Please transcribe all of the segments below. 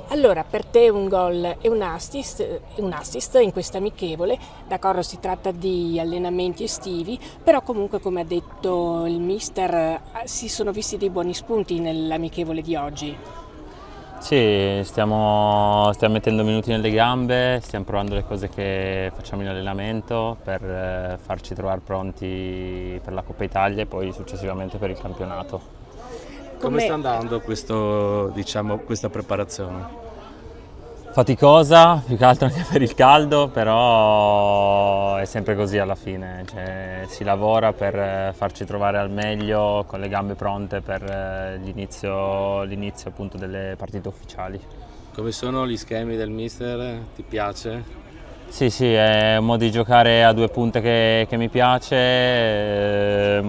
Allora, per te un gol e un assist in questa amichevole, d'accordo, si tratta di allenamenti estivi, però comunque, come ha detto il mister, si sono visti dei buoni spunti nell'amichevole di oggi. Sì, stiamo mettendo minuti nelle gambe, stiamo provando le cose che facciamo in allenamento per farci trovare pronti per la Coppa Italia e poi successivamente per il campionato. Come sta andando questa preparazione? Faticosa, più che altro anche per il caldo, però è sempre così alla fine, cioè, si lavora per farci trovare al meglio con le gambe pronte per l'inizio appunto delle partite ufficiali. Come sono gli schemi del mister? Ti piace? Sì, è un modo di giocare a due punte che mi piace,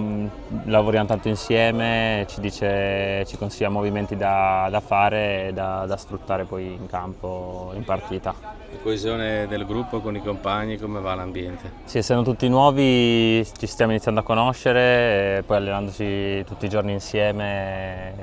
lavoriamo tanto insieme, ci consiglia movimenti da fare e da sfruttare poi in campo, in partita. La coesione del gruppo con i compagni, come va l'ambiente? Sì, essendo tutti nuovi ci stiamo iniziando a conoscere e poi allenandoci tutti i giorni insieme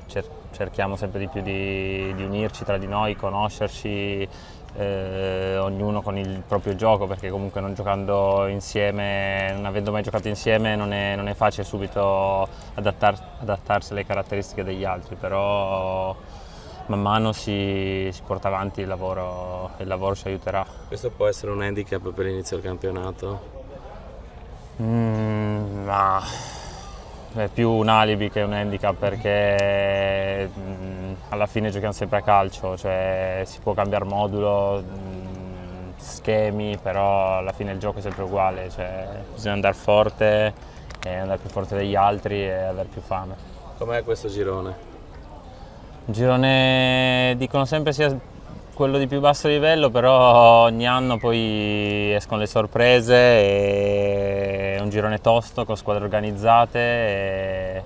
cerchiamo sempre di più di unirci tra di noi, conoscerci, ognuno con il proprio gioco, perché comunque non giocando insieme, non avendo mai giocato insieme non è facile subito adattarsi alle caratteristiche degli altri, però man mano si porta avanti il lavoro e il lavoro ci aiuterà. Questo può essere un handicap per l'inizio del campionato? Ma è più un alibi che un handicap, perché alla fine giochiamo sempre a calcio, cioè si può cambiare modulo, schemi, però alla fine il gioco è sempre uguale, cioè bisogna andare forte, e andare più forte degli altri e avere più fame. Com'è questo girone? Un girone dicono sempre sia quello di più basso livello, però ogni anno poi escono le sorprese, e è un girone tosto con squadre organizzate e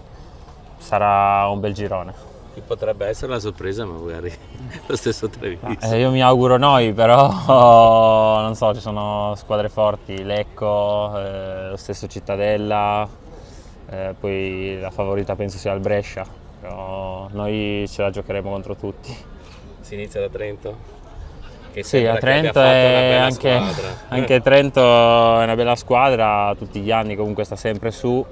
sarà un bel girone. Chi potrebbe essere la sorpresa, magari lo stesso Treviso? Io mi auguro noi, però non so, ci sono squadre forti, Lecco, lo stesso Cittadella, poi la favorita penso sia il Brescia, però noi ce la giocheremo contro tutti. Si inizia da Trento? Che Sì, sembra a che abbia Trento fatto una è bella anche, squadra. anche Trento è una bella squadra, tutti gli anni comunque sta sempre su,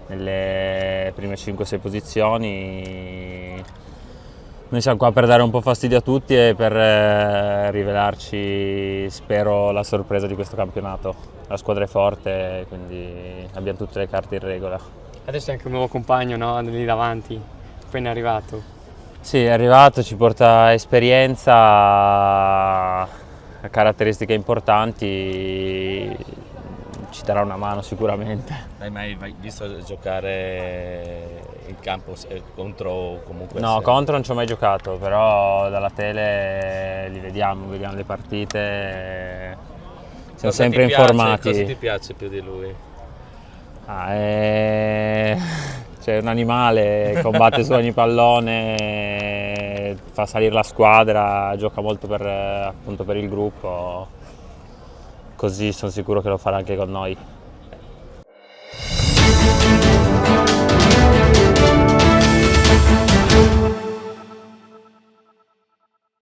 nelle prime 5-6 posizioni. Noi siamo qua per dare un po' fastidio a tutti e per rivelarci, spero, la sorpresa di questo campionato. La squadra è forte, quindi abbiamo tutte le carte in regola. Adesso è anche un nuovo compagno, no? Lì davanti, appena arrivato. Sì, è arrivato, ci porta esperienza, caratteristiche importanti, ci darà una mano sicuramente. L'hai mai visto giocare in campo contro comunque? No, contro non ci ho mai giocato, però dalla tele li vediamo le partite, siamo sempre informati. Cosa ti piace più di lui? C'è un animale, combatte su ogni pallone, fa salire la squadra, gioca molto appunto per il gruppo, così sono sicuro che lo farà anche con noi.